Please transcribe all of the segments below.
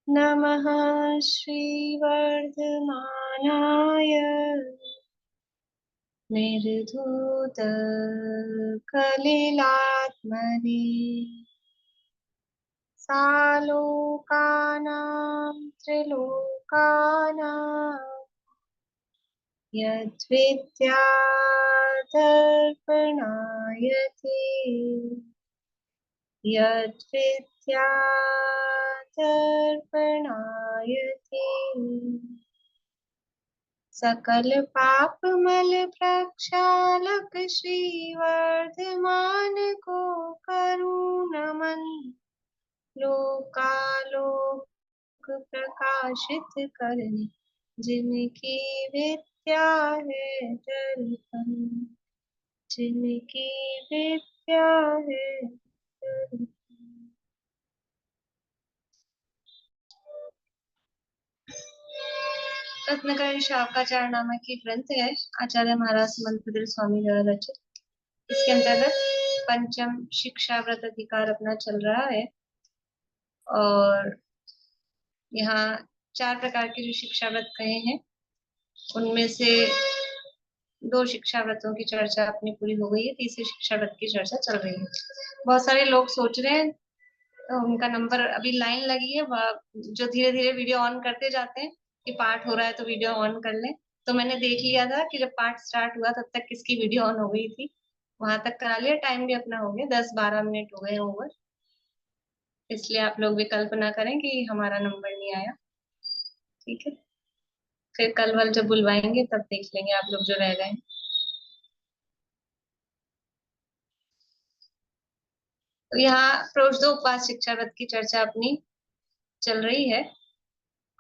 नमः श्रीवर्धमानाय निर्धूतकलिलात्मने सालोकानां त्रिलोकानां यद्विद्यादर्पणायते यद्विद्यादर्पणायते सकल पापमल प्रक्षालक श्रीवर्धमान को करुणमन लोकालोक प्रकाशित करने जिनकी विद्या है दर्पण जिनकी विद्या है दर्पण। रत्नकरी शाकाचार नामक एक ग्रंथ है, आचार्य महाराज मंत्र स्वामी द्वारा रचित। इसके अंतर्गत पंचम शिक्षा व्रत अधिकार अपना चल रहा है और यहाँ 4 प्रकार के जो शिक्षा व्रत कहे हैं उनमें से 2 शिक्षा व्रतों की चर्चा अपनी पूरी हो गई है, तीसरी शिक्षा व्रत की चर्चा चल रही है। बहुत सारे लोग सोच रहे हैं तो उनका नंबर अभी लाइन लगी है, जो धीरे धीरे वीडियो ऑन करते जाते हैं कि पाठ हो रहा है तो वीडियो ऑन कर लें। तो मैंने देख लिया था कि जब पाठ स्टार्ट हुआ तब तक किसकी वीडियो ऑन हो गई थी, वहां तक करा लिया। टाइम भी अपना हो गया, 10-12 मिनट हो गए ओवर। इसलिए आप लोग विकल्प ना करें कि हमारा नंबर नहीं आया, ठीक है। फिर कल वल जब बुलवाएंगे तब देख लेंगे आप लोग जो रह गए। तो यहाँ प्रोषदोपवास शिक्षा व्रत की चर्चा अपनी चल रही है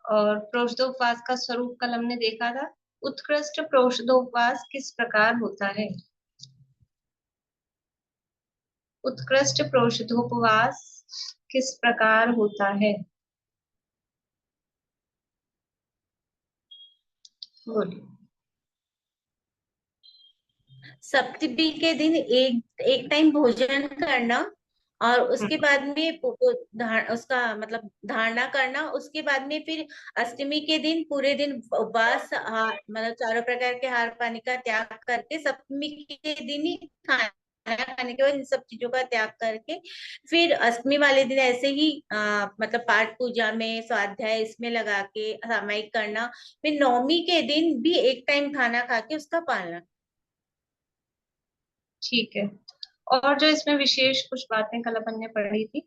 और प्रोषदोपवास का स्वरूप कल हमने देखा था। उत्कृष्ट प्रोषदोपवास किस प्रकार होता है? उत्कृष्ट प्रोषदोपवास किस प्रकार होता है? बोलिए। सप्तमी के दिन एक एक टाइम भोजन करना और उसके बाद में उसका मतलब धारणा करना। उसके बाद में फिर अष्टमी के दिन पूरे दिन उपवास, मतलब चारों प्रकार के आहार पानी का त्याग करके सप्तमी के दिन ही खाना खाने के बाद इन सब चीजों का त्याग करके फिर अष्टमी वाले दिन ऐसे ही मतलब पाठ पूजा में स्वाध्याय इसमें लगा के सामायिक करना। फिर नवमी के दिन भी एक टाइम खाना खा के उसका पालन। ठीक है। और जो इसमें विशेष कुछ बातें कल अपन ने पढ़ी थी,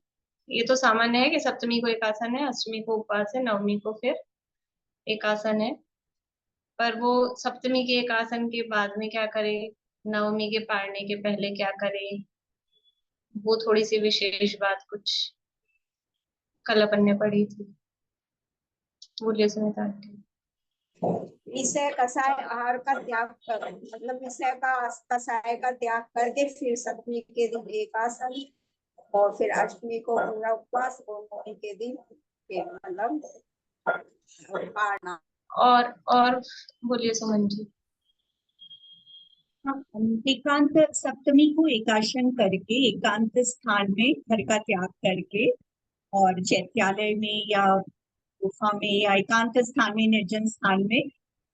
ये तो सामान्य है कि सप्तमी को एक आसन है, अष्टमी को उपवास है, नवमी को फिर एक आसन है। पर वो सप्तमी के एक आसन के बाद में क्या करे, नवमी के पारने के पहले क्या करे, वो थोड़ी सी विशेष बात कुछ कल अपन ने पढ़ी थी। बोलिए सुनीता आंटी। विषय कसाय आहार का त्याग कर, मतलब विषय का कसाय का त्याग करके फिर सप्तमी के दिन एकासन और फिर अष्टमी को पूरा उपवास और नवमी के दिन फिर मतलब पारना। और बोलिए सुमन जी। एकांत सप्तमी को एकाशन करके एकांत स्थान में घर का त्याग करके और चैत्यालय में या गुफा में या एकांत स्थान में निर्जन स्थान में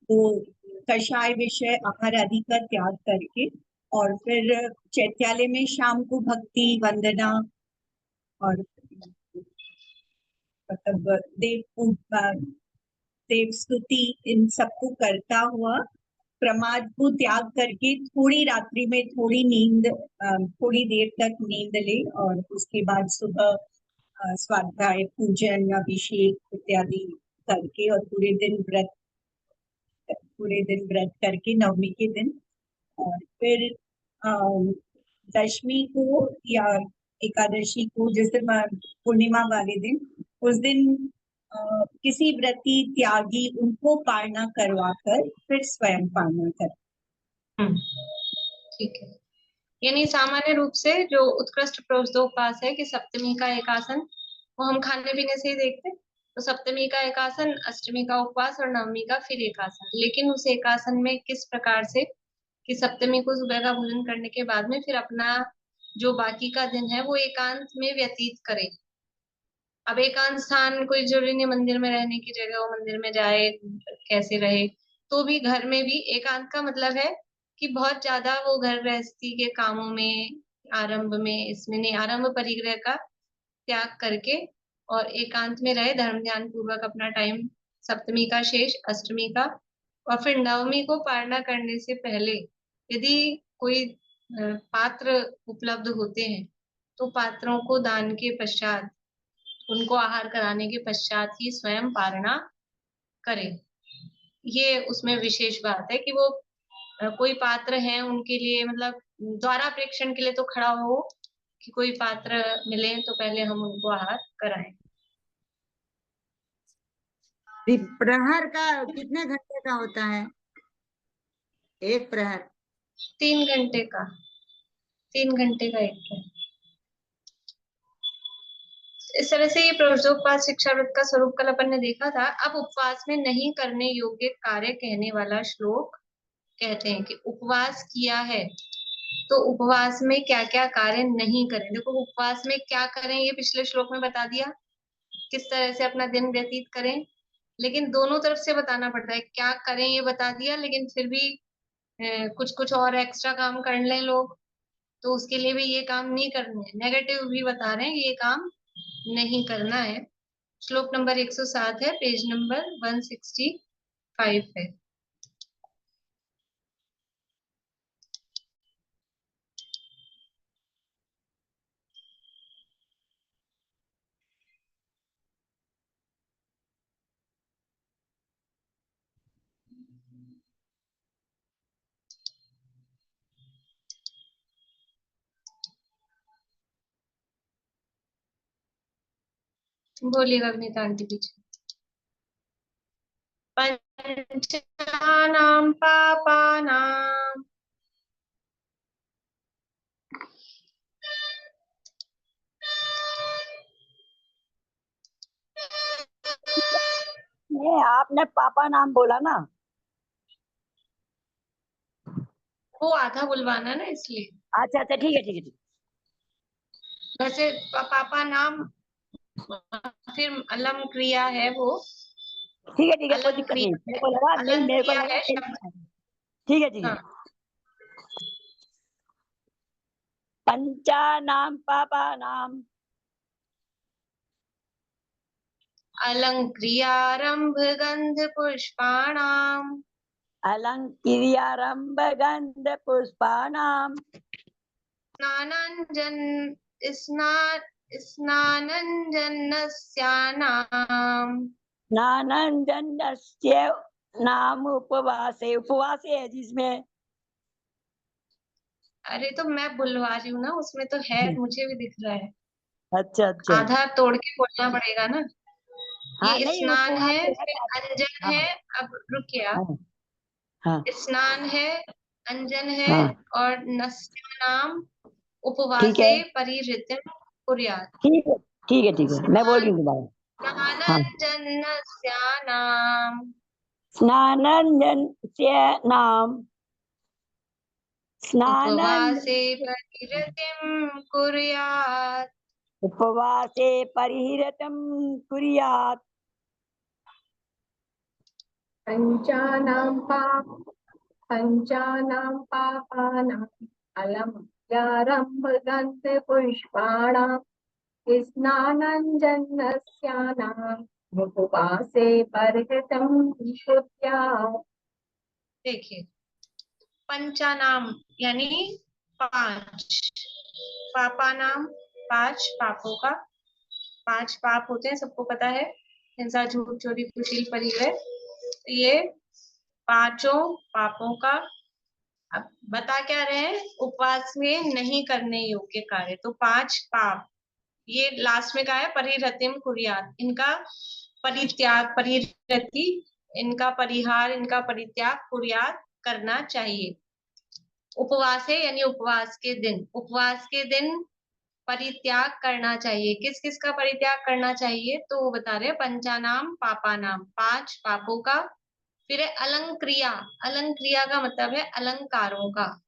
वो कषाय विषय आहार आदि का त्याग करके और फिर चैत्यालय में शाम को भक्ति वंदना और मतलब देव स्तुति इन सबको करता हुआ प्रमाद को त्याग करके थोड़ी रात्रि में थोड़ी नींद, थोड़ी देर तक नींद ले और उसके बाद सुबह स्वाध्याय पूजन अभिषेक इत्यादि करके और पूरे दिन व्रत करके नवमी के दिन और फिर दशमी को या एकादशी को जिस दिन पूर्णिमा वाले दिन उस दिन किसी व्रती त्यागी उनको पालना करवाकर फिर स्वयं पालना कर। ठीक है। यानी सामान्य रूप से जो उत्कृष्ट प्रोषदोपवास है कि सप्तमी का एक आसन वो हम खाने पीने से ही देखते, तो सप्तमी का एक आसन, अष्टमी का उपवास और नवमी का फिर एक आसन। लेकिन उस एक आसन में किस प्रकार से कि सप्तमी को सुबह का भोजन करने के बाद में फिर अपना जो बाकी का दिन है वो एकांत में व्यतीत करे। अब एकांत स्थान कोई जरूरी नहीं मंदिर में रहने की जगह वो मंदिर में जाए, कैसे रहे, तो भी घर में भी एकांत का मतलब है कि बहुत ज्यादा वो घर गृहस्थी के कामों में, आरंभ में, इसमें नहीं, आरंभ परिग्रह का त्याग करके और एकांत में रहे, धर्म ध्यान पूर्वक अपना टाइम, सप्तमी का शेष, अष्टमी का, और फिर नवमी को पारणा करने से पहले यदि कोई पात्र उपलब्ध होते हैं तो पात्रों को दान के पश्चात, उनको आहार कराने के पश्चात ही स्वयं पारणा करें। ये उसमें विशेष बात है कि वो कोई पात्र हैं उनके लिए, मतलब द्वारा प्रेक्षण के लिए तो खड़ा हो कि कोई पात्र मिले तो पहले हम उनको आहार कराएं। प्रहर का कितने घंटे का होता है? एक प्रहर 3 घंटे का, 3 घंटे का एक है। इस तरह से ये प्रजोपवास शिक्षा व्रत का स्वरूप कल अपन ने देखा था। अब उपवास में नहीं करने योग्य कार्य कहने वाला श्लोक कहते हैं कि उपवास किया है तो उपवास में क्या क्या कार्य नहीं करें। देखो उपवास में क्या करें ये पिछले श्लोक में बता दिया, किस तरह से अपना दिन व्यतीत करें, लेकिन दोनों तरफ से बताना पड़ता है। क्या करें ये बता दिया, लेकिन फिर भी कुछ कुछ और एक्स्ट्रा काम कर लें लोग, तो उसके लिए भी ये काम नहीं करने हैं। नेगेटिव भी बता रहे हैं ये काम नहीं करना है। श्लोक नंबर 107 है, पेज नंबर 165 है। बोलिएगा अग्निता आंटी पीछे। पंचानां पापानां ये आपने पापा नाम बोला ना, वो आधा बुलवाना ना इसलिए। अच्छा अच्छा ठीक है ठीक है ठीक वैसे पापा नाम फिर अलम क्रिया है वो, ठीक है ठीक है, कोई अलम दिक्कत नहीं। क्रिया मेरे को लगा नहीं, अलम मेरे को क्रिया लगा है शब्द। ठीक है ठीक है। हाँ, पंचानाम पापा नाम अलंक्रियारंभ गंध पुष्पाणाम अलंक्रियारंभ गंध पुष्पाणाम स्नानांजन स्नान स्नानंजनस्यानाम। स्नानंजनस्य नाम उपवासे, उपवासे है जिसमें। अरे तो मैं बुलवा रही हूँ ना, उसमें तो है, मुझे भी दिख रहा है। अच्छा अच्छा आधा तोड़ के बोलना पड़ेगा ना। हाँ ये नहीं स्नान उपवास है, है फिर अंजन हाँ है। अब रुकिए आप। हाँ हाँ स्नान है, अंजन है, हाँ और नस्या नाम ठीक है उपवासे परिहृत्यं कुर्यात्। ठीक है ठीक है ठीक है, मैं बोल रही हूँ दोबारा। हाँ स्नानंजनस्यानाम स्नानंजनस्य नाम स्नानंजन उपवासे परिहृत्यं कुर्यात्। उपवासे परिहृतं कुर्यात्। पंचानां पापानां अलम यारंभ गंध पुष्पाणां स्नानंजनस्यानां उपवासे परिहृतं कुर्यात्। देखिए पंचानाम यानी 5, पापा नाम 5 पापों का, 5 पाप होते हैं सबको पता है, हिंसा झूठ चोरी कुशील परिग्रह, ये 5 पापों का। अब बता क्या रहे हैं, उपवास में नहीं करने योग्य कार्य, तो 5 पाप। ये लास्ट में कहा है परिरतिम कुर्यात्, इनका परित्याग, परिरति, इनका परिहार, इनका परित्याग कुर्यात् करना चाहिए। उपवास है यानी उपवास के दिन, उपवास के दिन परित्याग करना चाहिए। किस किस का परित्याग करना चाहिए, तो वो बता रहे हैं पंचानाम पापानाम, 5 पापों का। फिर है अलंक्रिया, अलंक्रिया का मतलब है अलंकारों का।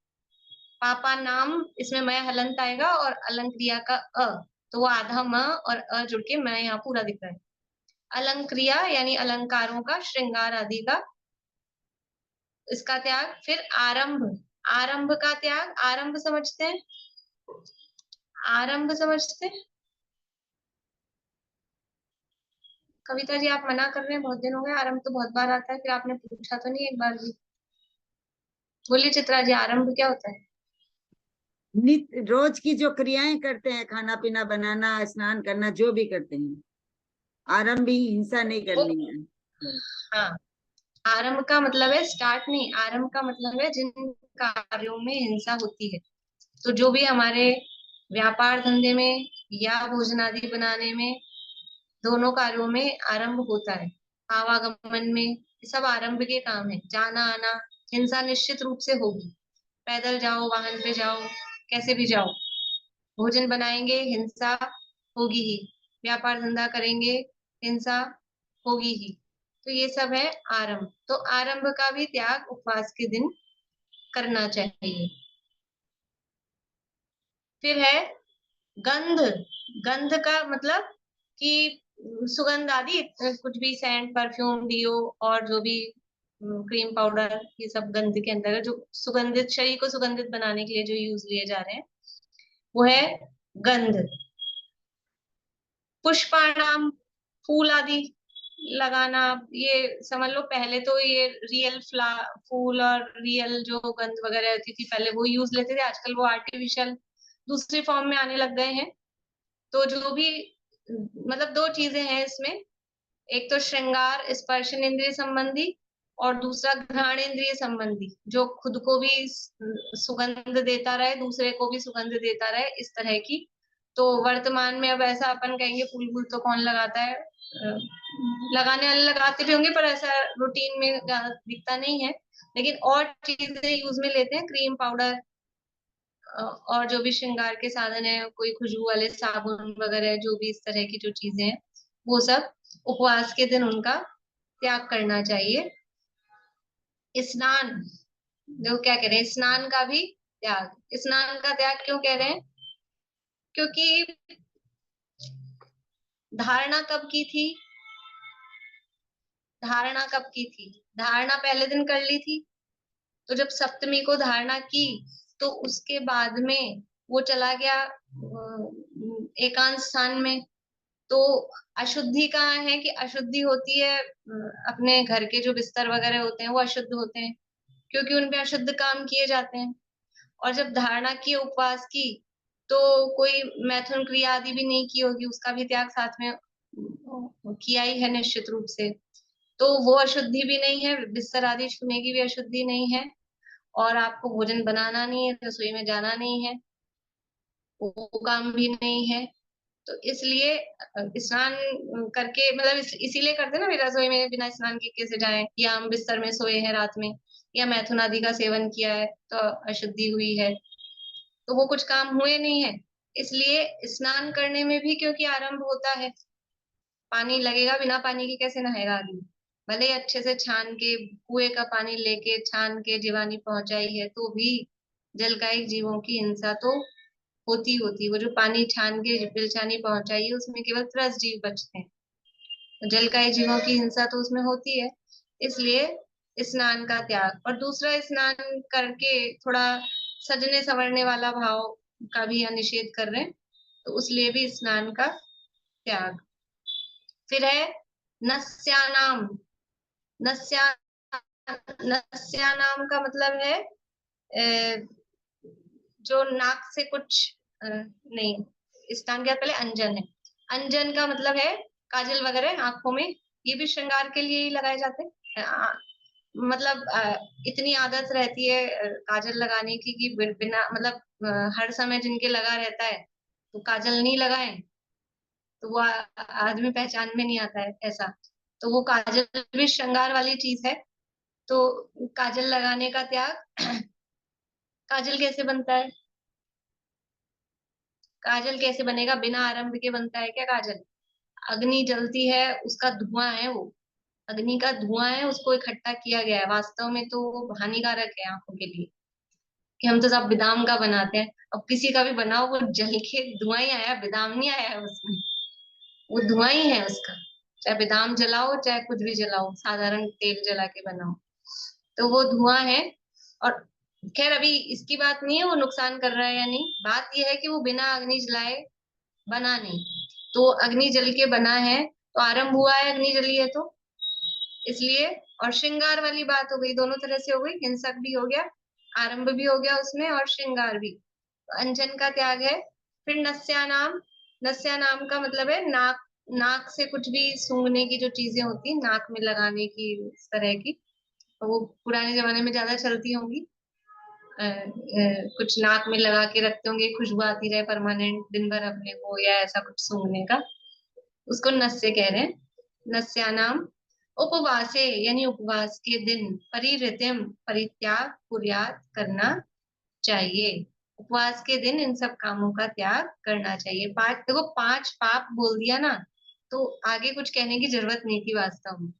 पापा नाम इसमें मैं हलंत आएगा और अलंक्रिया का अ, तो वो आधा म और अ जुड़ के मैं यहाँ पूरा दिख रहा है। अलंक्रिया यानी अलंकारों का, श्रृंगार आदि का, इसका त्याग। फिर आरंभ, आरंभ का त्याग। आरंभ समझते हैं? आरंभ समझते हैं? कविता जी आप मना कर रहे हैं, बहुत दिन हो गए। आरंभ तो बहुत बार आता है, फिर आपने पूछा तो नहीं एक बार भी। बोलिए चित्रा जी, आरंभ क्या होता है? नित्य रोज की जो क्रियाएं करते हैं, खाना पीना बनाना, स्नान करना, जो भी करते हैं, आरंभ ही हिंसा नहीं करनी है। हाँ, आरंभ का मतलब है स्टार्ट नहीं, आरंभ का मतलब है जिन कार्यों में हिंसा होती है। तो जो भी हमारे व्यापार धंधे में या भोजन आदि बनाने में, दोनों कार्यों में आरंभ होता है। आवागमन में, ये सब आरंभ के काम है। जाना आना, हिंसा निश्चित रूप से होगी। पैदल जाओ, वाहन पे जाओ, कैसे भी जाओ, भोजन बनाएंगे हिंसा होगी ही, व्यापार धंधा करेंगे हिंसा होगी ही। तो ये सब है आरंभ। तो आरंभ का भी त्याग उपवास के दिन करना चाहिए। फिर है गंध। गंध का मतलब कि सुगंध आदि, कुछ भी सेंट, परफ्यूम, डियो और जो भी क्रीम पाउडर, ये सब गंध के अंदर है। जो सुगंधित, शरीर को सुगंधित बनाने के लिए जो यूज लिए जा रहे हैं, वो है गंध। पुष्पाणाम, फूल आदि लगाना, ये समझ लो पहले तो ये रियल फूल और रियल जो गंध वगैरह होती थी पहले वो यूज लेते थे, आजकल वो आर्टिफिशियल दूसरी फॉर्म में आने लग गए हैं। तो जो भी मतलब दो चीजें हैं इसमें, एक तो श्रृंगार स्पर्शन इंद्रिय संबंधी और दूसरा घ्राण इंद्रिय संबंधी, जो खुद को भी सुगंध देता रहे, दूसरे को भी सुगंध देता रहे, इस तरह की। तो वर्तमान में अब ऐसा अपन कहेंगे फूल वूल तो कौन लगाता है, लगाने वाले लगाते भी होंगे पर ऐसा रूटीन में दिखता नहीं है। लेकिन और चीजें यूज में लेते हैं, क्रीम पाउडर और जो भी श्रृंगार के साधन है, कोई खुशबू वाले साबुन वगैरह, जो भी इस तरह की जो चीजें हैं, वो सब उपवास के दिन उनका त्याग करना चाहिए। स्नान, जो क्या कह रहे हैं, स्नान का भी त्याग। स्नान का त्याग क्यों कह रहे हैं? क्योंकि धारणा कब की थी? धारणा कब की थी? धारणा पहले दिन कर ली थी। तो जब सप्तमी को धारणा की तो उसके बाद में वो चला गया एकांत स्थान में। तो अशुद्धि कहाँ है कि अशुद्धि होती है अपने घर के जो बिस्तर वगैरह होते हैं वो अशुद्ध होते हैं, क्योंकि उनपे अशुद्ध काम किए जाते हैं। और जब धारणा की, उपवास की, तो कोई मैथुन क्रिया आदि भी नहीं की होगी, उसका भी त्याग साथ में किया ही है निश्चित रूप से। तो वो अशुद्धि भी नहीं है, बिस्तर आदि छूने की भी अशुद्धि नहीं है, और आपको भोजन बनाना नहीं है, रसोई में जाना नहीं है, वो काम भी नहीं है। तो इसलिए स्नान करके, मतलब इसीलिए करते हैं ना, रसोई में बिना स्नान के कैसे जाएं, या हम बिस्तर में सोए हैं रात में, या मैथुन आदि का सेवन किया है तो अशुद्धि हुई है, तो वो कुछ काम हुए नहीं है। इसलिए स्नान करने में भी क्योंकि आरंभ होता है, पानी लगेगा, बिना पानी के कैसे नहाएगा आदमी। भले ही अच्छे से छान के, कुएं का पानी लेके छान के जीवानी पहुंचाई है, तो भी जलकायिक जीवों की हिंसा तो होती। वो जो पानी छान के बिलचानी पहुंचाई है, उसमें केवल 10 जीव बचते हैं, तो जलकायी जीवों की हिंसा तो उसमें होती है। इसलिए स्नान का त्याग। और दूसरा, स्नान करके थोड़ा सजने संवरने वाला भाव का भी निषेध कर रहे हैं, तो उसलिए भी स्नान का त्याग। फिर है नस्यानाम। नस्या नस्यानाम का मतलब है जो नाक से कुछ नहीं, स्नान के पहले अंजन है। अंजन का मतलब है काजल वगैरह आंखों में, ये भी श्रृंगार के लिए ही लगाए जाते हैं। मतलब इतनी आदत रहती है काजल लगाने की कि बिना मतलब हर समय जिनके लगा रहता है, तो काजल नहीं लगाए तो वो आदमी पहचान में नहीं आता है ऐसा। तो वो काजल भी श्रृंगार वाली चीज है, तो काजल लगाने का त्याग। काजल कैसे बनता है? काजल कैसे बनेगा? बिना आरंभ के बनता है क्या काजल? अग्नि जलती है, उसका धुआं है वो, अग्नि का धुआं है, उसको इकट्ठा किया गया है, वास्तव में तो वो हानिकारक है आंखों के लिए। कि हम तो सब बिदाम का बनाते हैं। अब किसी का भी बनाओ वो जल के धुआं ही आया, बिदाम नहीं आया है उसमें, वो धुआं ही है उसका। चाहे बिदाम जलाओ चाहे कुछ भी जलाओ, साधारण तेल जला के बनाओ तो वो धुआं है। और खैर अभी इसकी बात नहीं है वो नुकसान कर रहा है या नहीं, बात ये है कि वो बिना अग्नि जलाए बना नहीं। तो अग्नि जल के बना है तो आरंभ हुआ है, अग्नि जली है तो इसलिए। और श्रृंगार वाली बात हो गई, दोनों तरह से हो गई, हिंसक भी हो गया, आरंभ भी हो गया उसमें, और श्रृंगार भी। तो अंजन का त्याग है। फिर नस्यानाम, नस्यानाम का मतलब है नाक, नाक से कुछ भी सूंघने की जो चीजें होती नाक में लगाने की, इस तरह की, तो वो पुराने जमाने में ज्यादा चलती होंगी। कुछ नाक में लगा के रखते होंगे, खुशबू आती रहे परमानेंट दिन भर अपने को, या ऐसा कुछ सूंघने का, उसको नस्य कह रहे हैं। नस्यानाम उपवासे, यानी उपवास के दिन, परिहृतिम परित्याग कुर्यात करना चाहिए। उपवास के दिन इन सब कामों का त्याग करना चाहिए। पांच, देखो 5 पाप बोल दिया ना, तो आगे कुछ कहने की जरूरत नहीं थी वास्तव में।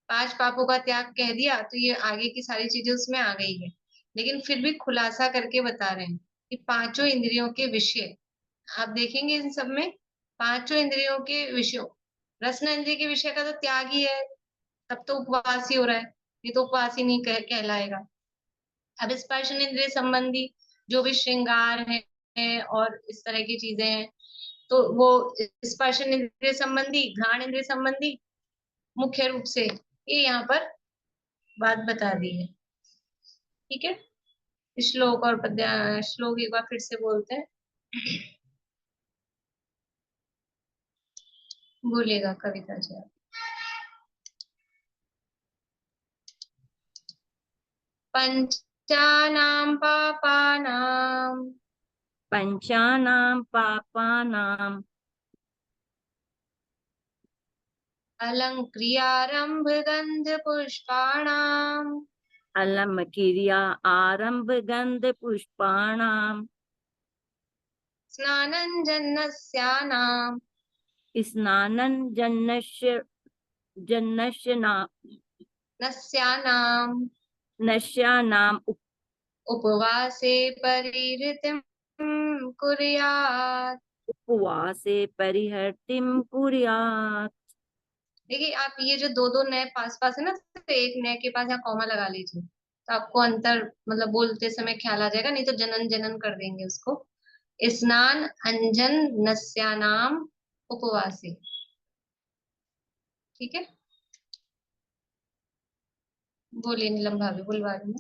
5 पापों का त्याग कह दिया तो ये आगे की सारी चीजें उसमें आ गई है, लेकिन फिर भी खुलासा करके बता रहे हैं कि पांचों इंद्रियों के विषय आप देखेंगे इन सब में, पांचों इंद्रियों के विषयों, रसना इंद्रिय के विषय का तो त्याग ही है, तब तो उपवास ही हो रहा है, ये तो उपवास ही नहीं कहलाएगा। अब स्पर्शन इंद्रिय संबंधी जो भी श्रृंगार है और इस तरह की चीजें हैं, तो वो स्पर्शन इंद्रिय संबंधी, घ्राण इंद्रिय संबंधी मुख्य रूप से ये यहाँ पर बात बता दी है। ठीक है, श्लोक और पद्य, श्लोक एक बार फिर से बोलते हैं, बोलेगा कविता जी। पंचानां पापानां पंचानां पापानां अलङ्क्रियारम्भ गन्ध पुष्पाणाम् अलम क्रिया आरंभ गंध पुष्पाणां स्नानञ्जन्नस्यानाम् स्नानं जन्नस्य नस्यानाम् नश्यानाम् उपवासे परिहृतिं कुर्यात्। उपवासे परिहर्तिं कुर्यात्। देखिए आप ये जो दो दो नए पास पास है ना, तो एक नए के पास यहाँ कॉमा लगा लीजिए, तो आपको अंतर मतलब बोलते समय ख्याल आ जाएगा, नहीं तो जनन जनन कर देंगे उसको। स्नान अंजन नस्यानाम उपवासे। ठीक है, बोलिए नीलम भाभी, बुलवारी में।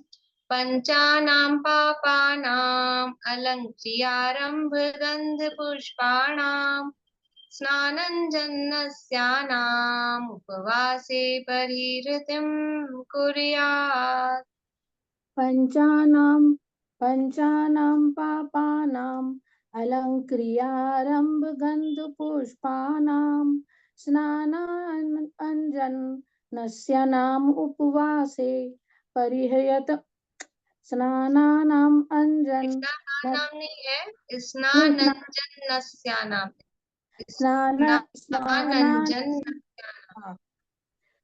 पंचानां पापानां अलङ्क्रियारम्भ गन्ध पुष्पाणां स्नानञ्जन्नस्यानाम् उपवासे परिहृतिं कुर्यात्। पंचानां पापानाम् अलङ्क्रियारम्भगन्धपुष्पाणां स्नानाञ्जन्नस्यानाम् उपवासे परिहयत स्नानानाम् अंजन स्नानानां नहीं है, स्नानञ्जन्नस्यानाम्, स्नान स्नानञ्जन, आप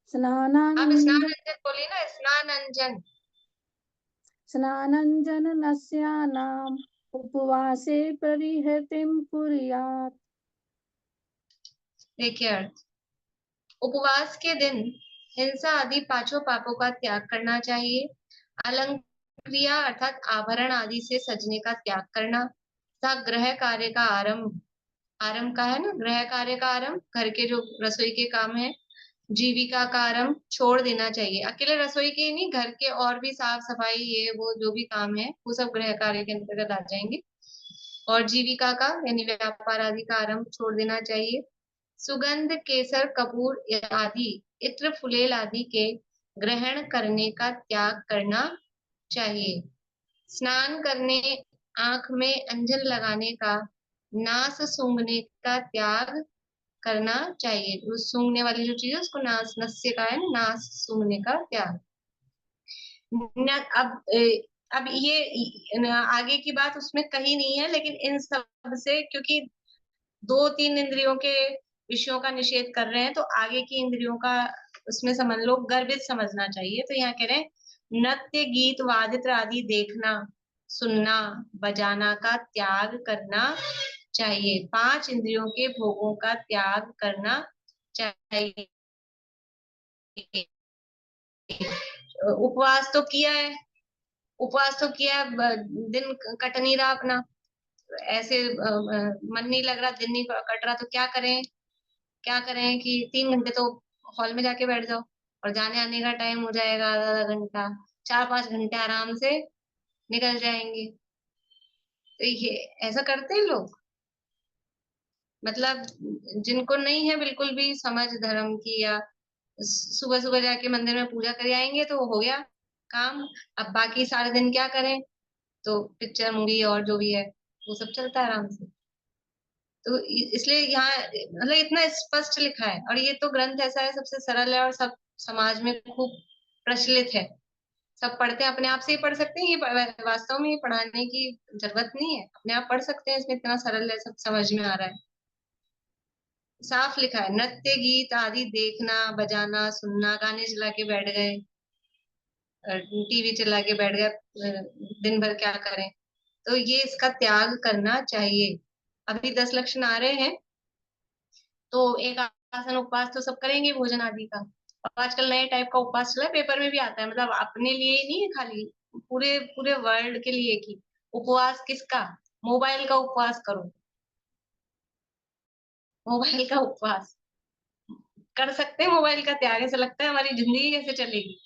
स्नानाञ्जन स्नानञ्जन बोलिए ना, स्नानञ्जन। स्नानञ्जनस्यानाम् उपवासे परिहृतिं कुर्यात्। देखिए अर्थ, उपवास के दिन हिंसा आदि पांचों पापों का त्याग करना चाहिए। अलंक्रिया अर्थात आभरण आदि से सजने का त्याग करना तथा ग्रह कार्य का आरंभ, आरंभ का है ना, ग्रह कार्य का आरंभ, घर के जो रसोई के काम है, जीविका का आरंभ छोड़ देना चाहिए। अकेले रसोई के ही नहीं, घर के और भी साफ सफाई ये वो जो भी काम है वो सब ग्रह कार्य के अंतर्गत आ जाएंगे। और जीविका का यानी व्यापार आदि का आरंभ छोड़ देना चाहिए। सुगंध केसर कपूर आदि इत्र फुलेल आदि के ग्रहण करने का त्याग करना चाहिए। स्नान करने, आंख में अंजन लगाने का, नास सूंघने का त्याग करना चाहिए। तो सूंघने वाली जो चीज है उसको नास, नस्य का है ना, नास सूंघने का त्याग। अब ये आगे की बात उसमें कही नहीं है, लेकिन इन सब से क्योंकि 2-3 इंद्रियों के विषयों का निषेध कर रहे हैं, तो आगे की इंद्रियों का उसमें समझ लो गर्भित समझना चाहिए। तो यहाँ कह रहे हैं नृत्य गीत वादित्र आदि देखना, सुनना, बजाना का त्याग करना चाहिए। 5 इंद्रियों के भोगों का त्याग करना चाहिए। उपवास तो किया है, उपवास तो किया है, दिन कट नहीं रहा अपना, ऐसे मन नहीं लग रहा, दिन नहीं कट रहा, तो क्या करें? क्या करें कि 3 घंटे तो हॉल में जाके बैठ जाओ, और जाने आने का टाइम हो जाएगा आधा आधा घंटा, 4-5 घंटे आराम से निकल जाएंगे। तो ये ऐसा करते हैं लोग, मतलब जिनको नहीं है बिल्कुल भी समझ धर्म की, या सुबह सुबह जाके मंदिर में पूजा कर आएंगे तो हो गया काम। अब बाकी सारे दिन क्या करें? तो पिक्चर, मूवी और जो भी है वो सब चलता है आराम से। तो इसलिए यहाँ मतलब इतना स्पष्ट लिखा है, और ये तो ग्रंथ ऐसा है सबसे सरल है और सब समाज में खूब प्रचलित है, सब पढ़ते हैं, अपने आप से ही पढ़ सकते हैं। ये वास्तव में ये पढ़ाने की जरूरत नहीं है, अपने आप पढ़ सकते हैं, इसमें इतना सरल है, सब समझ में आ रहा है, साफ लिखा है। नृत्य गीत आदि देखना, बजाना, सुनना, गाने चला के बैठ गए, टीवी चला के बैठ गए, दिन भर क्या करें? तो ये इसका त्याग करना चाहिए। अभी 10 लक्षण आ रहे हैं, तो एक आसन उपवास तो सब करेंगे भोजन आदि का। और आजकल नए टाइप का उपवास चला है, पेपर में भी आता है, मतलब अपने लिए ही नहीं है खाली, पूरे पूरे वर्ल्ड के लिए। की उपवास किसका? मोबाइल का उपवास करो, मोबाइल का उपवास कर सकते हैं, मोबाइल का त्याग। ऐसा लगता है हमारी जिंदगी कैसे चलेगी?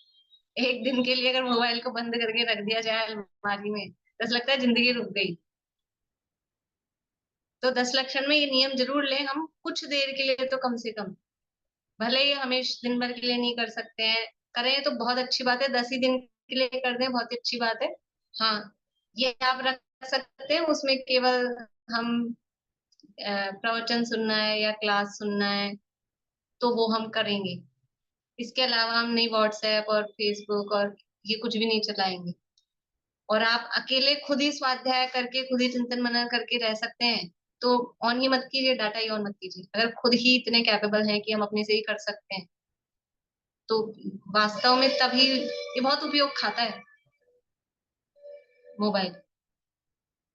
एक दिन के लिए अगर मोबाइल को बंद करके रख दिया जाए अलमारी में, तो ऐसा लगता है जिंदगी रुक गई। तो 10 लक्षण में ये नियम जरूर लें हम, कुछ देर के लिए तो कम से कम, भले ही हमेशा दिन भर के लिए नहीं कर सकते हैं, करें तो बहुत अच्छी बात है, 10 ही दिन के लिए कर दें बहुत ही अच्छी बात है। हाँ, ये आप रख सकते हैं, उसमें केवल हम प्रवचन सुनना है या क्लास सुनना है तो वो हम करेंगे, इसके अलावा हम नहीं व्हाट्सएप और फेसबुक और ये कुछ भी नहीं चलाएंगे। और आप अकेले खुद ही स्वाध्याय करके, खुद ही चिंतन मनन करके रह सकते हैं, तो ऑन ही मत कीजिए, डाटा ही ऑन मत कीजिए। अगर खुद ही इतने कैपेबल हैं कि हम अपने से ही कर सकते हैं, तो वास्तव में तभी ये बहुत उपयोग खाता है मोबाइल।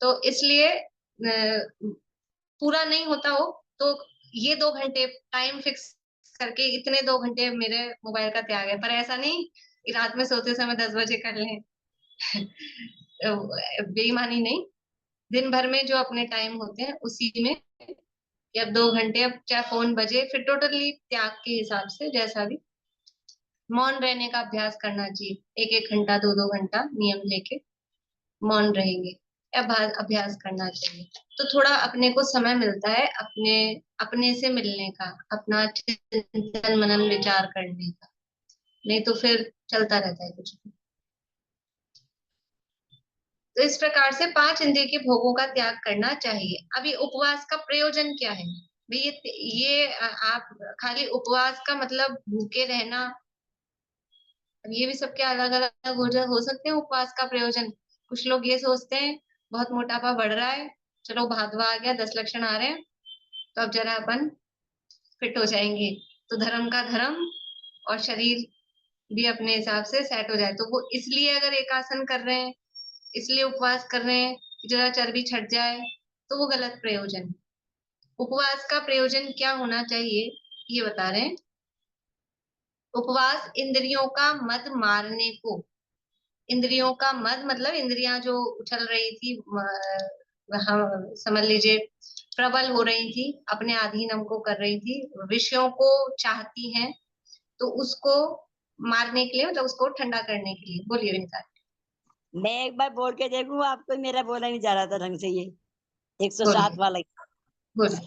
तो इसलिए पूरा नहीं होता हो तो ये 2 घंटे टाइम फिक्स करके, इतने 2 घंटे मेरे मोबाइल का त्याग है, पर ऐसा नहीं कि रात में सोते समय 10 बजे कर लें। बेईमानी नहीं, दिन भर में जो अपने टाइम होते हैं उसी में, या 2 घंटे, अब चाहे फोन बजे, फिर टोटली त्याग के हिसाब से जैसा भी, मौन रहने का अभ्यास करना चाहिए। 1-1 घंटा, 2-2 घंटा नियम लेके मौन रहेंगे, अभ्यास करना चाहिए। तो थोड़ा अपने को समय मिलता है अपने अपने से मिलने का, अपना चिंतन मनन विचार करने का, नहीं तो फिर चलता रहता है कुछ भी। तो इस प्रकार से 5 इंद्रिय के भोगों का त्याग करना चाहिए। अभी उपवास का प्रयोजन क्या है भाई? ये आप खाली उपवास का मतलब भूखे रहना, ये भी सबके अलग अलग हो सकते हैं उपवास का प्रयोजन। कुछ लोग ये सोचते हैं बहुत मोटापा बढ़ रहा है, चलो भादवा आ गया, 10 लक्षण आ रहे हैं, तो अब जरा अपन फिट हो जाएंगे, तो धर्म का धर्म और शरीर भी अपने हिसाब से सेट हो जाए, तो वो इसलिए अगर एक आसन कर रहे हैं, इसलिए उपवास कर रहे हैं कि जरा चर्बी छट जाए, तो वो गलत प्रयोजन है। उपवास का प्रयोजन क्या होना चाहिए ये बता रहे हैं। उपवास इंद्रियों का मद मारने को, इंद्रियों का मद मतलब इंद्रियां जो उछल रही थी, हम समझ लीजिए प्रबल हो रही थी, अपने अधीन हमको कर रही थी, विषयों को चाहती हैं, तो उसको मारने के लिए, मतलब उसको ठंडा करने के लिए। बोलिए विनीता। मैं एक बार बोल के देखूं, आपको मेरा बोला नहीं जा रहा था ढंग से। ये 107 बोलिए वाला। बोलिए।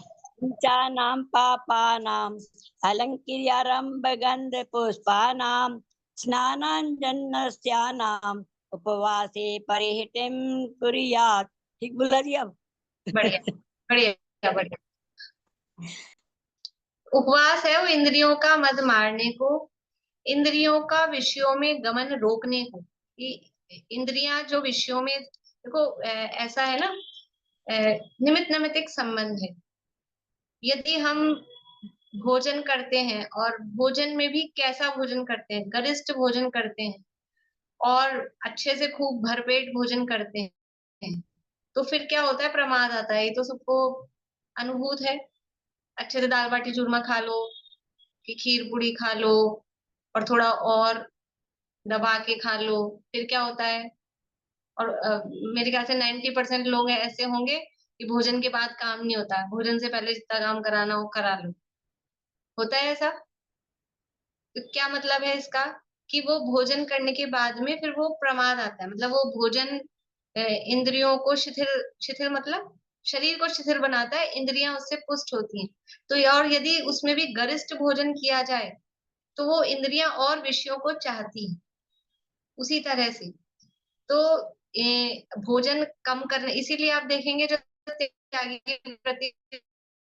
नाम पापा नाम अलंकृत्यारंभ गंध पुष्पानाम स्नानांजनस्यानाम उपवासे परिहितिम कुर्यात्। ठीक बोला जी अब? बढ़िया बढ़िया बढ़िया। उपवास है वो इंद्रियों का मद मारने को, इंद्रियों का विषयों में गमन रोकने को। इंद्रियां जो विषयों में, देखो ऐसा है ना, निमित्त नैमित्तिक संबंध है। यदि हम भोजन करते हैं, और भोजन में भी कैसा भोजन करते हैं, गरिष्ठ भोजन करते हैं और अच्छे से खूब भरपेट भोजन करते हैं, हैं, तो फिर क्या होता है, प्रमाद आता है। ये तो सबको अनुभूत है। अच्छे से दाल बाटी चूरमा खा लो, कि खीर पूड़ी खा लो, और थोड़ा और दबा के खा लो, फिर क्या होता है। और मेरे ख्याल से 90% लोग ऐसे होंगे कि भोजन के बाद काम नहीं होता है, भोजन से पहले जितना काम कराना हो करा लो। होता है ऐसा? तो क्या मतलब है इसका, कि वो भोजन करने के बाद में फिर वो प्रमाद आता है, मतलब वो भोजन इंद्रियों को शिथिल, शिथिल मतलब शरीर को शिथिल बनाता है, इंद्रियां उससे पुष्ट होती हैं। तो और यदि उसमें भी गरिष्ठ भोजन किया जाए तो वो इंद्रियां और विषयों को चाहती हैं। उसी तरह से तो भोजन कम करने, इसीलिए आप देखेंगे जो त्यागी के प्रति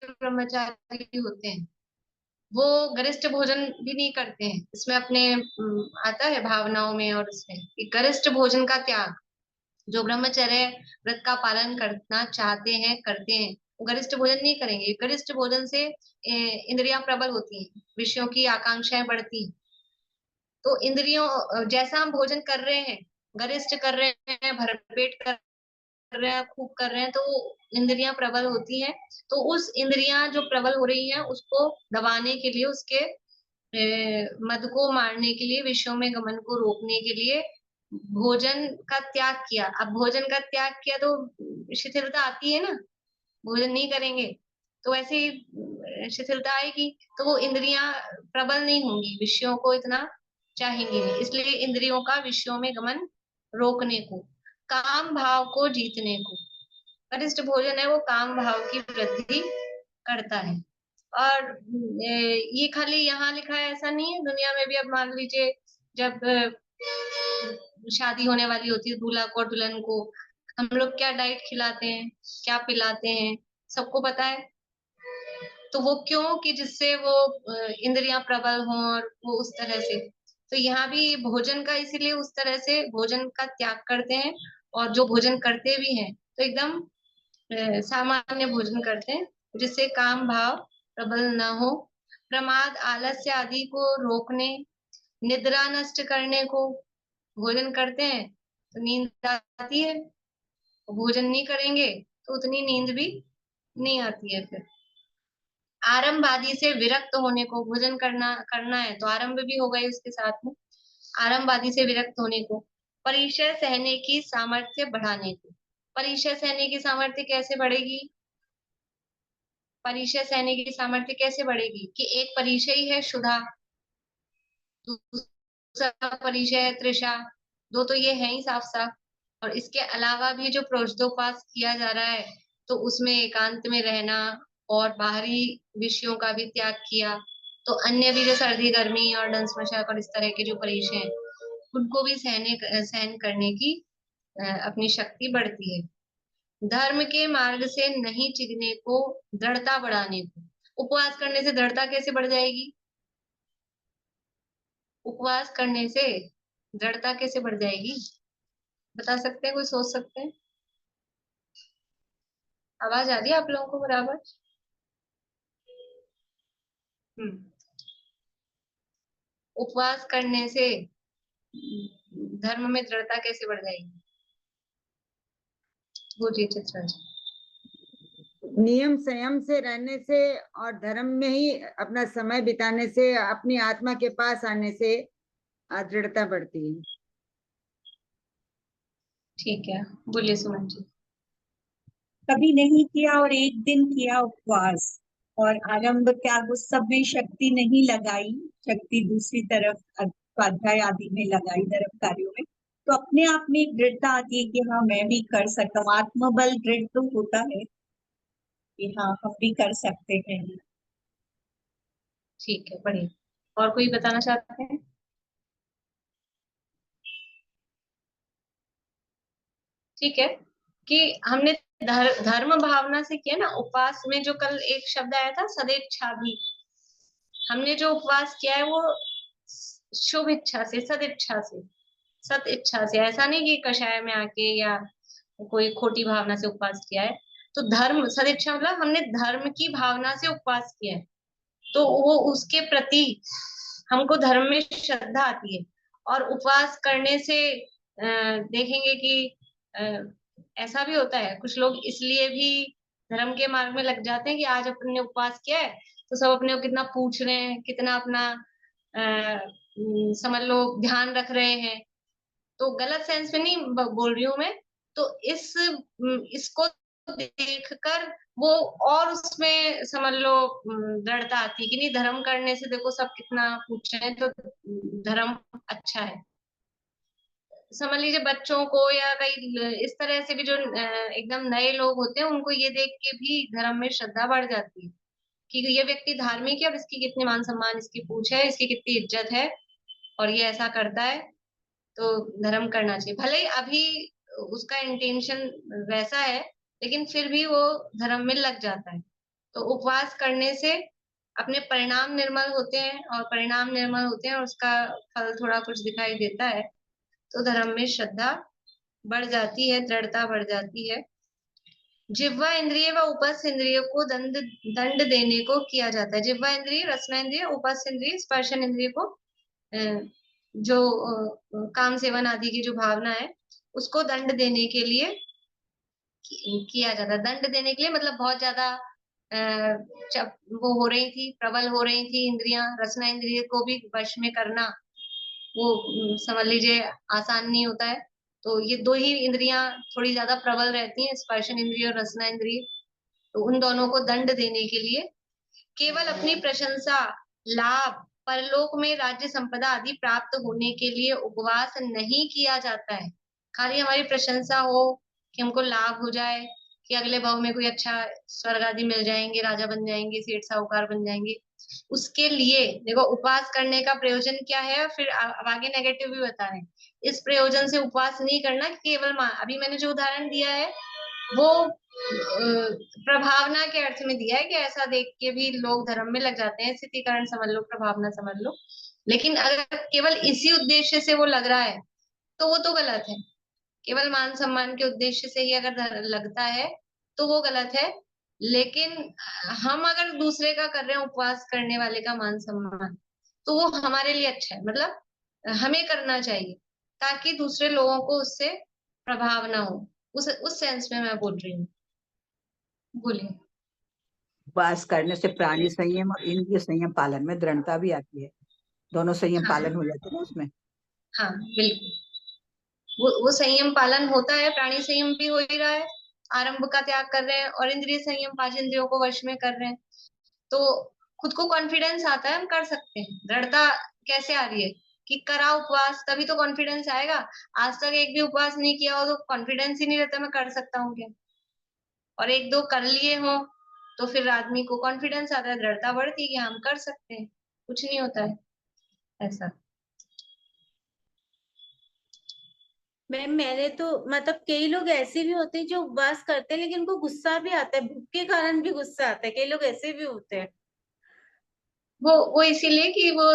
ब्रह्मचारी होते हैं वो गरिष्ठ भोजन भी नहीं करते हैं। इसमें अपने आता है भावनाओं में, और इसमें कि गरिष्ठ भोजन का त्याग, जो ब्रह्मचर्य व्रत का पालन करना चाहते हैं करते हैं, वो गरिष्ठ भोजन नहीं करेंगे। गरिष्ठ भोजन से इंद्रियां प्रबल होती हैं, विषयों की आकांक्षाएं बढ़ती हैं। तो इंद्रियों जैसा हम भोजन कर रहे हैं, गरिष्ठ कर रहे हैं, भरपेट कर रहे हैं, खूब कर रहे हैं, तो इंद्रियां प्रबल होती हैं। तो उस इंद्रियां जो प्रबल हो रही हैं उसको दबाने के लिए, उसके मद को मारने के लिए, विषयों में गमन को रोकने के लिए भोजन का त्याग किया। अब भोजन का त्याग किया तो शिथिलता आती है ना, भोजन नहीं करेंगे तो ऐसे ही शिथिलता आएगी, तो वो इंद्रियां प्रबल नहीं होंगी, विषयों को इतना चाहेंगी नहीं। इसलिए इंद्रियों का विषयों में गमन रोकने को, काम भाव को जीतने को गरिष्ठ भोजन है, वो काम भाव की वृद्धि करता है। और ये खाली यहाँ लिखा है ऐसा नहीं है, दुनिया में भी। अब मान लीजिए जब शादी होने वाली होती है, दूल्हा को और दुल्हन को हम लोग क्या डाइट खिलाते हैं, क्या पिलाते हैं, सबको पता है। तो वो क्यों, कि जिससे वो इंद्रियां प्रबल हों और वो उस तरह से। तो यहाँ भी भोजन का इसीलिए उस तरह से भोजन का त्याग करते हैं, और जो भोजन करते भी हैं तो एकदम सामान्य भोजन करते हैं, जिससे काम भाव प्रबल न हो। प्रमाद आलस्य आदि को रोकने, निद्रा नष्ट करने को, भोजन करते हैं तो नींद आती है, भोजन नहीं करेंगे तो उतनी नींद भी नहीं आती है। फिर आरंभ आदि से विरक्त होने को, भोजन करना है तो आरंभ भी हो गए उसके साथ में, आरंभ आदि से विरक्त होने को। परिचय सहने की सामर्थ्य बढ़ाने को, परिचय सहने की सामर्थ्य कैसे बढ़ेगी, परिचय सहने की सामर्थ्य कैसे बढ़ेगी, कि एक परिचय ही है क्षुधा, दूसरा परिचय है तृषा, दो तो ये है ही साफ साफ। और इसके अलावा भी जो प्रोषदोपास किया जा रहा है तो उसमें एकांत में रहना और बाहरी विषयों का भी त्याग किया, तो अन्य भी जो सर्दी गर्मी और डंस मशक और इस तरह के जो परिचय हैं उनको भी सहन करने की अपनी शक्ति बढ़ती है। धर्म के मार्ग से नहीं चिढ़ने को, दृढ़ता बढ़ाने को, उपवास करने से दृढ़ता कैसे बढ़ जाएगी, उपवास करने से दृढ़ता कैसे बढ़ जाएगी, बता सकते हैं, कोई सोच सकते हैं? आवाज आ रही है आप लोगों को बराबर? उपवास करने से धर्म में दृढ़ता कैसे बढ़ जाएगी, बोलिए चित्रा जी। नियम संयम से रहने से और धर्म में ही अपना समय बिताने से, अपनी आत्मा के पास आने से दृढ़ता बढ़ती है। ठीक है, बोलिए सुमन जी। कभी नहीं किया और एक दिन किया उपवास और आरंभ त्याग, उस सब में शक्ति नहीं लगाई, शक्ति दूसरी तरफ स्वाध्याय आदि में लगाई, धर्म कार्यों में, तो अपने आप में एक दृढ़ता आती है कि हाँ मैं भी कर सकता हूँ। आत्मबल दृढ़ तो होता है कि हाँ हम भी कर सकते हैं। ठीक है, बढ़िया। और कोई बताना चाहते हैं? ठीक है, कि हमने धर्म भावना से किया ना उपवास में। जो कल एक शब्द आया था सदिच्छा भी, हमने जो उपवास किया है वो शुभ इच्छा से, सदिच्छा से, सत इच्छा से, ऐसा नहीं कि कषाय में आके या कोई खोटी भावना से उपवास किया है। तो धर्म सदिच्छा मतलब हमने धर्म की भावना से उपवास किया है, तो वो उसके प्रति हमको धर्म में श्रद्धा आती है। और उपवास करने से देखेंगे कि ऐसा भी होता है, कुछ लोग इसलिए भी धर्म के मार्ग में लग जाते हैं कि आज अपन ने उपवास किया है तो सब अपने को कितना पूछ रहे हैं, कितना अपना समझ लो ध्यान रख रहे हैं। तो गलत सेंस में नहीं बोल रही हूँ मैं। तो इसको देखकर वो और उसमें समझ लो दृढ़ता आती है कि नहीं, धर्म करने से देखो सब कितना पूछ रहे हैं, तो धर्म अच्छा है। समझ लीजिए बच्चों को या कई इस तरह से भी जो एकदम नए लोग होते हैं, उनको ये देख के भी धर्म में श्रद्धा बढ़ जाती है कि ये व्यक्ति धार्मिक है और इसकी कितनी मान सम्मान, इसकी पूछ है, इसकी कितनी इज्जत है और ये ऐसा करता है, तो धर्म करना चाहिए। भले ही अभी उसका इंटेंशन वैसा है, लेकिन फिर भी वो धर्म में लग जाता है। तो उपवास करने से अपने परिणाम निर्मल होते हैं, और परिणाम निर्मल होते हैं और उसका फल थोड़ा कुछ दिखाई देता है, तो धर्म में श्रद्धा बढ़ जाती है, दृढ़ता बढ़ जाती है। जिह्वा इंद्रिय व उपस्थ इंद्रिय को दंड देने को किया जाता है। जिह्वा इंद्रिय, रसना इंद्रिय, उपस्थ इंद्रिय, स्पर्शन इंद्रिय को जो काम सेवन आदि की जो भावना है उसको दंड देने के लिए किया जाता है। दंड देने के लिए मतलब बहुत ज्यादा वो हो रही थी, प्रबल हो रही थी इंद्रियां, रसना इंद्रिय को भी वश में करना वो समझ लीजिए आसान नहीं होता है। तो ये दो ही इंद्रियां थोड़ी ज्यादा प्रबल रहती हैं, स्पर्शन इंद्रिय और रसना इंद्रिय। तो उन दोनों को दंड देने के लिए केवल अपनी प्रशंसा, लाभ, परलोक में राज्य संपदा आदि प्राप्त होने के लिए उपवास नहीं किया जाता है। खाली हमारी प्रशंसा हो कि हमको लाभ हो जाए, कि अगले भाव में कोई अच्छा स्वर्ग आदि मिल जाएंगे, राजा बन जाएंगे, सेठ साहूकार बन जाएंगे, उसके लिए देखो उपवास करने का प्रयोजन क्या है। फिर अब आगे नेगेटिव भी बता रहे हैं। इस प्रयोजन से उपवास नहीं करना केवल अभी मैंने जो उदाहरण दिया है वो प्रभावना के अर्थ में दिया है कि ऐसा देख के भी लोग धर्म में लग जाते हैं, स्थितिकरण समझ लो, प्रभावना समझ लो। लेकिन अगर केवल इसी उद्देश्य से वो लग रहा है तो वो तो गलत है। केवल मान सम्मान के उद्देश्य से ही अगर लगता है तो वो गलत है। लेकिन हम अगर दूसरे का कर रहे हैं, उपवास करने वाले का मान सम्मान, तो वो हमारे लिए अच्छा है, मतलब हमें करना चाहिए ताकि दूसरे लोगों को उससे प्रभाव ना हो। उस सेंस में मैं बोल रही हूँ। बोलिए। उपवास करने से प्राणी संयम और इंद्रिय संयम पालन में दृढ़ता भी आती है, दोनों संयम हाँ पालन हो जाते हैं ना उसमें। हाँ बिल्कुल, वो संयम पालन होता है, प्राणी संयम भी हो ही रहा है, आरंभ का त्याग कर रहे हैं, और इंद्रिय संयम, 5 इंद्रियों को वश में कर रहे हैं। तो खुद को कॉन्फिडेंस आता है, हम कर सकते हैं। दृढ़ता कैसे आ रही है कि करा उपवास, तभी तो कॉन्फिडेंस आएगा। आज तक एक भी उपवास नहीं किया हो तो कॉन्फिडेंस ही नहीं रहता मैं कर सकता हूँ क्या। और एक दो कर लिए हो तो फिर आदमी को कॉन्फिडेंस आता है, दृढ़ता बढ़ती है कि हम कर सकते हैं, कुछ नहीं होता है ऐसा। मैम मैंने तो मतलब कई लोग ऐसे भी होते हैं जो उपवास करते हैं लेकिन उनको गुस्सा भी आता है, भूख के कारण भी गुस्सा आता है, कई लोग ऐसे भी होते हैं। वो इसीलिए कि वो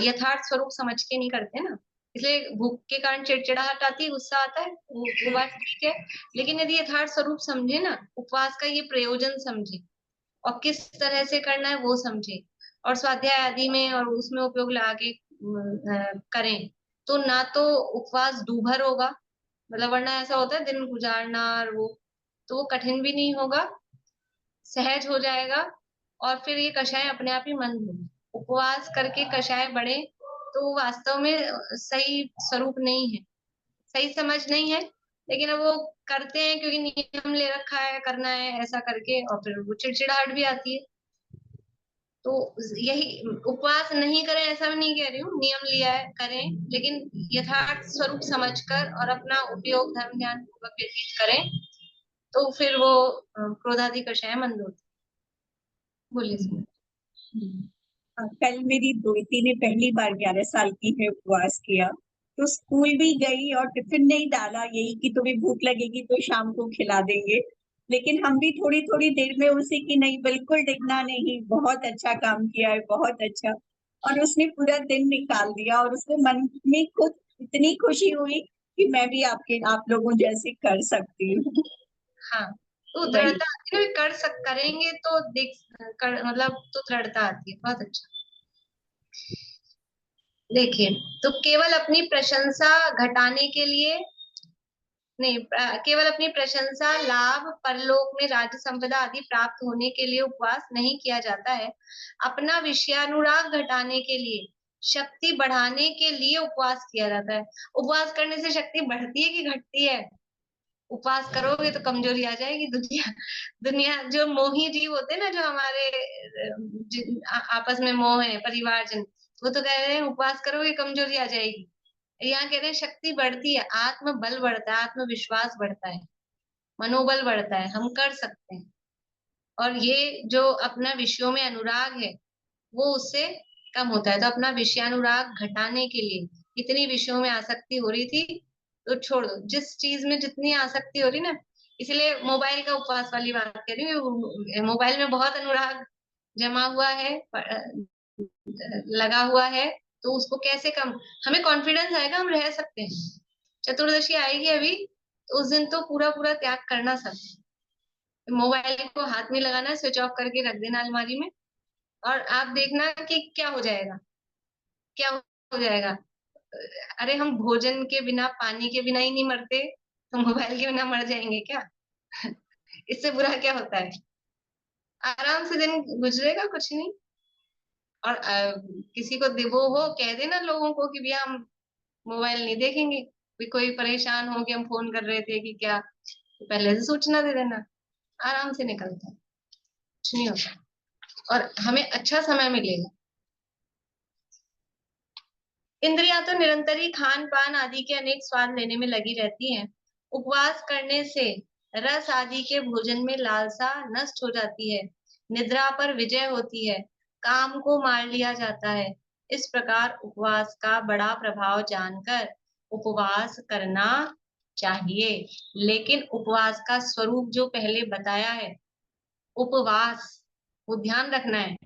यथार्थ स्वरूप समझ के नहीं करते ना, इसलिए भूख के कारण चिड़चिड़ाहट आती है, गुस्सा आता है, वो बात ठीक है। लेकिन यदि यथार्थ स्वरूप समझे ना, उपवास का ये प्रयोजन समझे और किस तरह से करना है वो समझे, और स्वाध्याय आदि में और उसमें उपयोग लगा के करें, तो ना तो उपवास दूभर होगा, मतलब वरना ऐसा होता है दिन गुजारना और वो, तो वो कठिन भी नहीं होगा, सहज हो जाएगा। और फिर ये कषाय अपने आप ही मंद होगी। उपवास करके कषाय बढ़े तो वो वास्तव में सही स्वरूप नहीं है, सही समझ नहीं है। लेकिन अब वो करते हैं क्योंकि नियम ले रखा है, करना है ऐसा करके, और फिर वो चिड़चिड़ाहट भी आती है। तो यही, उपवास नहीं करें ऐसा भी नहीं कह रही हूँ, नियम लिया है करें, लेकिन यथार्थ स्वरूप समझकर और अपना उपयोग धर्म ध्यान पूर्वक व्यतीत करें, तो फिर वो क्रोधादि कषाय मंद होती। बोलिए। कल मेरी बेटी ने पहली बार 11 साल की है उपवास किया, तो स्कूल भी गई और टिफिन नहीं डाला, यही कि तुम्हें भूख लगेगी तो शाम को खिला देंगे। लेकिन हम भी थोड़ी थोड़ी देर में उसे कि नहीं बिल्कुल डिगना नहीं, बहुत अच्छा काम किया है, बहुत अच्छा। और उसने पूरा दिन निकाल दिया और उसको मन में खुद इतनी खुशी हुई कि मैं भी आप लोगों जैसे कर सकती हूँ। हाँ, तो वही। दृढ़ता आती है, करेंगे तो मतलब तो दृढ़ता आती है। बहुत अच्छा। देखिए, तो केवल अपनी प्रशंसा घटाने के लिए नहीं, केवल अपनी प्रशंसा, लाभ, परलोक में राज्य संपदा आदि प्राप्त होने के लिए उपवास नहीं किया जाता है। अपना विषयानुराग घटाने के लिए, शक्ति बढ़ाने के लिए उपवास किया जाता है। उपवास करने से शक्ति बढ़ती है कि घटती है? उपवास करोगे तो कमजोरी आ जाएगी। दुनिया जो मोही जीव होते हैं ना, जो हमारे आपस में मोह है, परिवारजन, वो तो कह रहे हैं उपवास करोगे कमजोरी आ जाएगी। यहाँ कह रहे हैं शक्ति बढ़ती है, आत्म बल बढ़ता है, आत्मविश्वास बढ़ता है, मनोबल बढ़ता है, हम कर सकते हैं। और ये जो अपना विषयों में अनुराग है वो उससे कम होता है। तो अपना विषयानुराग घटाने के लिए, इतनी विषयों में आसक्ति हो रही थी तो छोड़ दो। जिस चीज में जितनी आसक्ति हो रही ना, इसलिए मोबाइल का उपवास वाली बात कर रही हूँ। मोबाइल में बहुत अनुराग जमा हुआ है, लगा हुआ है, तो उसको कैसे कम, हमें कॉन्फिडेंस आएगा हम रह सकते हैं। चतुर्दशी आएगी अभी, तो उस दिन तो पूरा पूरा त्याग करना सब। मोबाइल को हाथ में लगाना है, स्विच ऑफ करके रख देना अलमारी में, और आप देखना कि क्या हो जाएगा, क्या हो जाएगा। अरे हम भोजन के बिना, पानी के बिना ही नहीं मरते, तो मोबाइल के बिना मर जाएंगे क्या? इससे बुरा क्या होता है? आराम से दिन गुजरेगा, कुछ नहीं। और किसी को वो हो, कह देना लोगों को कि भैया हम मोबाइल नहीं देखेंगे। कोई परेशान हो कि हम फोन कर रहे थे कि क्या, तो पहले से सूचना दे देना, आराम से निकलता है, कुछ नहीं होता और हमें अच्छा समय मिलेगा। इंद्रियां तो निरंतर ही खान पान आदि के अनेक स्वाद लेने में लगी रहती हैं। उपवास करने से रस आदि के भोजन में लालसा नष्ट हो जाती है, निद्रा पर विजय होती है, काम को मार लिया जाता है। इस प्रकार उपवास का बड़ा प्रभाव जानकर उपवास करना चाहिए। लेकिन उपवास का स्वरूप जो पहले बताया है, उपवास, वो ध्यान रखना है।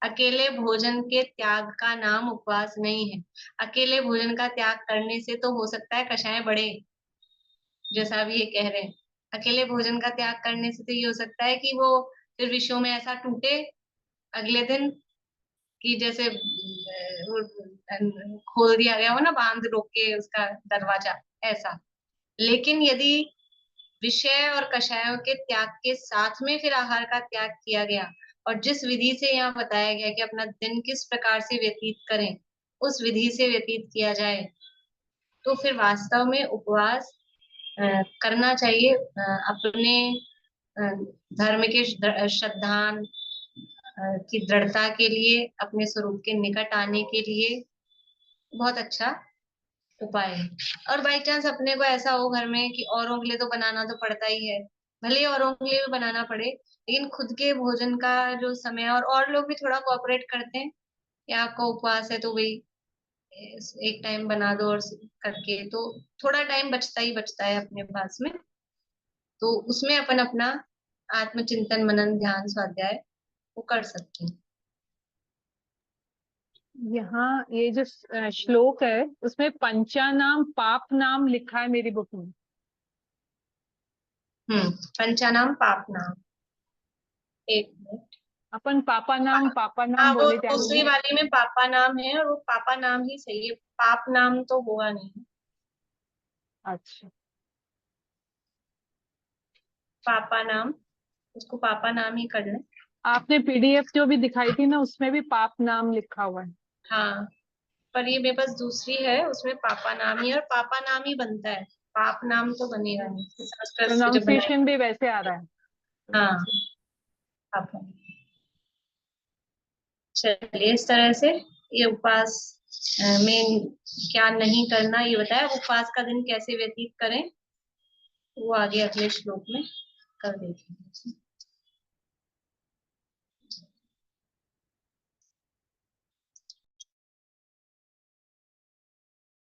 अकेले भोजन के त्याग का नाम उपवास नहीं है। अकेले भोजन का त्याग करने से तो हो सकता है कषाय बढ़े, जैसा अभी ये कह रहे हैं। अकेले भोजन का त्याग करने से तो ये हो सकता है कि वो फिर विषयों में ऐसा टूटे अगले दिन कि जैसे वो खोल दिया गया हो ना, बांध रोक के उसका दरवाजा, ऐसा। लेकिन यदि विषय और कषायों के त्याग के साथ में फिर आहार का त्याग किया गया, और जिस विधि से यहाँ बताया गया कि अपना दिन किस प्रकार से व्यतीत करें, उस विधि से व्यतीत किया जाए, तो फिर वास्तव में उपवास करना चाहिए। अपने धर्म के श्रद्धान की दृढ़ता के लिए, अपने स्वरूप के निकट आने के लिए बहुत अच्छा उपाय है। और बाई चांस अपने को ऐसा हो घर में कि औरों के लिए तो बनाना तो पड़ता ही है, भले ही औरों के लिए भी बनाना पड़े, लेकिन खुद के भोजन का जो समय, और लोग भी थोड़ा कोऑपरेट करते हैं कि आपका उपवास है तो वही एक टाइम बना दो और करके, तो थोड़ा टाइम बचता ही बचता है अपने पास में, तो उसमें अपन अपना आत्मचिंतन, मनन, ध्यान, स्वाध्याय वो कर सकते हैं। यहाँ ये जो श्लोक है उसमें पंचानाम पाप नाम लिखा है मेरी बुक में। पंचानाम पाप नाम, एक मिनट, अपन पापा नाम हाँ वो बोले थे दूसरी वाली में पापा नाम है, और वो पापा नाम ही सही है, पाप नाम तो होगा नहीं। अच्छा, पापा नाम, उसको पापा नाम ही कर लें। आपने पीडीएफ जो भी दिखाई थी ना उसमें भी पाप नाम लिखा हुआ है। हाँ, पर ये मेरे पास दूसरी है, उसमें पापा नाम ही, और पापा नाम ही बनता है, पाप नाम तो बनेगा नहीं, संस्कृत से जब प्रोनाउंसिएशन भी वैसे आ रहा है। हाँ, पापा। चलिए, इस तरह से ये उपवास में क्या नहीं करना ये बताया। उपवास का दिन कैसे व्यतीत करें वो आगे अगले श्लोक में कर देंगे।